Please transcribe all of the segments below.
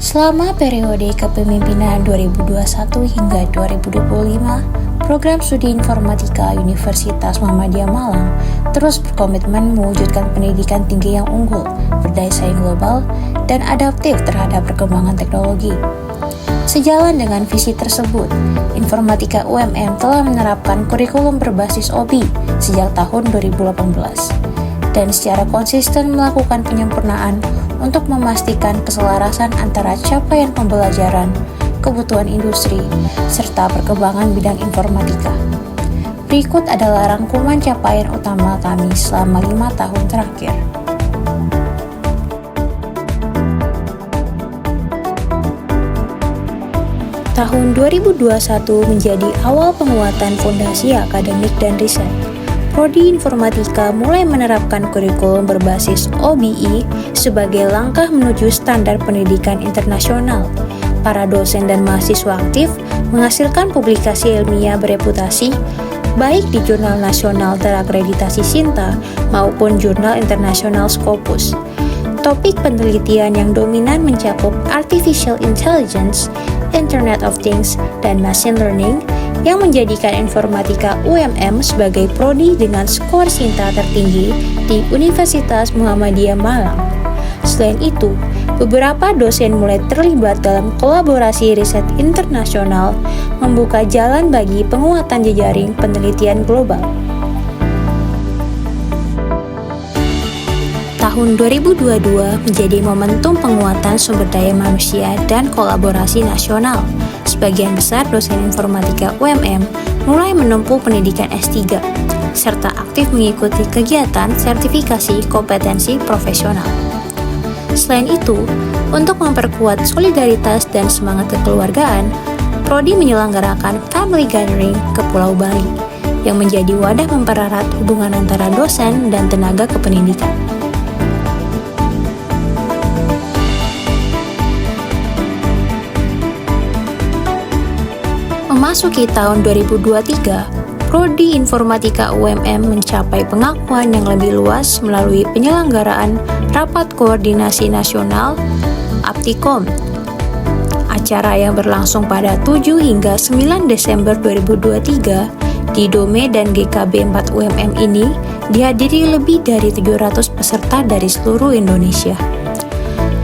Selama periode kepemimpinan 2021 hingga 2025, program studi informatika Universitas Muhammadiyah Malang terus berkomitmen mewujudkan pendidikan tinggi yang unggul, berdaya saing global, dan adaptif terhadap perkembangan teknologi. Sejalan dengan visi tersebut, Informatika UMM telah menerapkan kurikulum berbasis OBI sejak tahun 2018 dan secara konsisten melakukan penyempurnaan untuk memastikan keselarasan antara capaian pembelajaran, kebutuhan industri, serta perkembangan bidang informatika. Berikut adalah rangkuman capaian utama kami selama 5 tahun terakhir. Tahun 2021 menjadi awal penguatan fondasi akademik dan riset. Prodi Informatika mulai menerapkan kurikulum berbasis OBI sebagai langkah menuju standar pendidikan internasional. Para dosen dan mahasiswa aktif menghasilkan publikasi ilmiah bereputasi, baik di jurnal nasional terakreditasi SINTA maupun jurnal internasional Scopus. Topik penelitian yang dominan mencakup Artificial Intelligence, Internet of Things, dan Machine Learning, yang menjadikan Informatika UMM sebagai prodi dengan skor SINTA tertinggi di Universitas Muhammadiyah Malang. Selain itu, beberapa dosen mulai terlibat dalam kolaborasi riset internasional, membuka jalan bagi penguatan jejaring penelitian global. Tahun 2022 menjadi momentum penguatan sumber daya manusia dan kolaborasi nasional. Sebagian besar dosen informatika UMM mulai menempuh pendidikan S3, serta aktif mengikuti kegiatan sertifikasi kompetensi profesional. Selain itu, untuk memperkuat solidaritas dan semangat kekeluargaan, Prodi menyelenggarakan Family Gathering ke Pulau Bali, yang menjadi wadah mempererat hubungan antara dosen dan tenaga kependidikan. Memasuki tahun 2023, Prodi Informatika UMM mencapai pengakuan yang lebih luas melalui penyelenggaraan Rapat Koordinasi Nasional Aptikom. Acara yang berlangsung pada 7 hingga 9 Desember 2023 di Dome dan GKB 4 UMM ini dihadiri lebih dari 700 peserta dari seluruh Indonesia.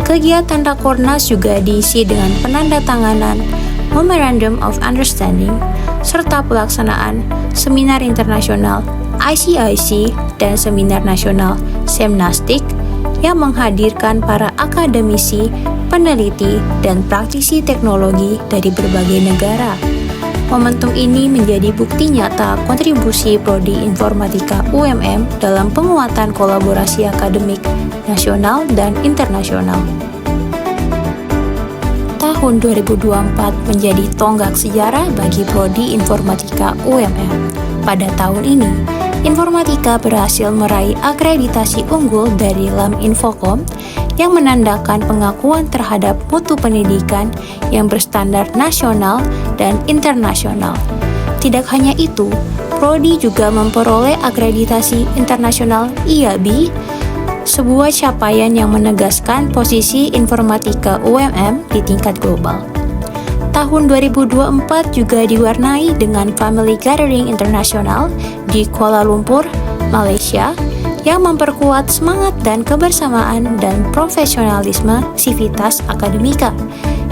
Kegiatan Rakornas juga diisi dengan penandatanganan Memorandum of Understanding, serta pelaksanaan seminar internasional ICIC dan seminar nasional Semnastik yang menghadirkan para akademisi, peneliti, dan praktisi teknologi dari berbagai negara. Momentum ini menjadi bukti nyata kontribusi Prodi Informatika UMM dalam penguatan kolaborasi akademik nasional dan internasional. Tahun 2024 menjadi tonggak sejarah bagi Prodi Informatika UMM. Pada tahun ini, Informatika berhasil meraih akreditasi unggul dari LAM Infocom yang menandakan pengakuan terhadap mutu pendidikan yang berstandar nasional dan internasional. Tidak hanya itu, Prodi juga memperoleh akreditasi internasional IABI, sebuah capaian yang menegaskan posisi Informatika UMM di tingkat global. Tahun 2024 juga diwarnai dengan Family Gathering Internasional di Kuala Lumpur, Malaysia, yang memperkuat semangat dan kebersamaan dan profesionalisme sivitas akademika.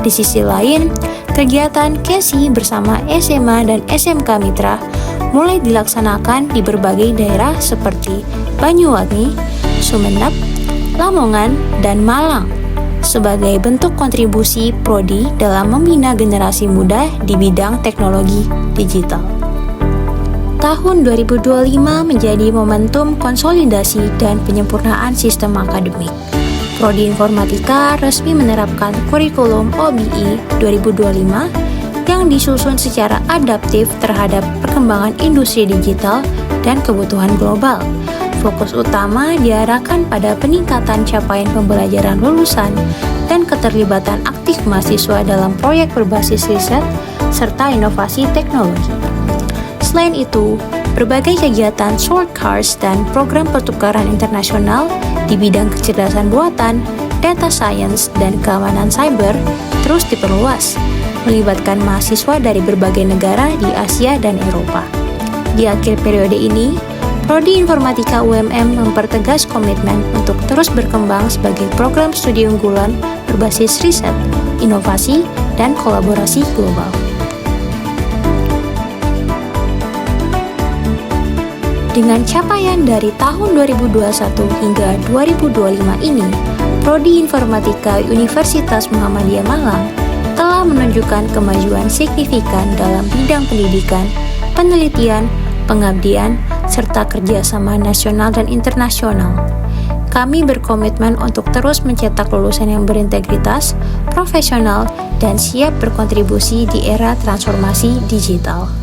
Di sisi lain, kegiatan KESI bersama SMA dan SMK Mitra mulai dilaksanakan di berbagai daerah seperti Banyuwangi, Sumeneb, Lamongan, dan Malang sebagai bentuk kontribusi Prodi dalam membina generasi muda di bidang teknologi digital. Tahun 2025 menjadi momentum konsolidasi dan penyempurnaan sistem akademik. Prodi Informatika resmi menerapkan kurikulum OBI 2025 yang disusun secara adaptif terhadap perkembangan industri digital dan kebutuhan global. Fokus utama diarahkan pada peningkatan capaian pembelajaran lulusan dan keterlibatan aktif mahasiswa dalam proyek berbasis riset serta inovasi teknologi. Selain itu, berbagai kegiatan short course dan program pertukaran internasional di bidang kecerdasan buatan, data science, dan keamanan cyber terus diperluas, melibatkan mahasiswa dari berbagai negara di Asia dan Eropa. Di akhir periode ini, Prodi Informatika UMM mempertegas komitmen untuk terus berkembang sebagai program studi unggulan berbasis riset, inovasi, dan kolaborasi global. Dengan capaian dari tahun 2021 hingga 2025 ini, Prodi Informatika Universitas Muhammadiyah Malang telah menunjukkan kemajuan signifikan dalam bidang pendidikan, penelitian, pengabdian, serta kerjasama nasional dan internasional. Kami berkomitmen untuk terus mencetak lulusan yang berintegritas, profesional, dan siap berkontribusi di era transformasi digital.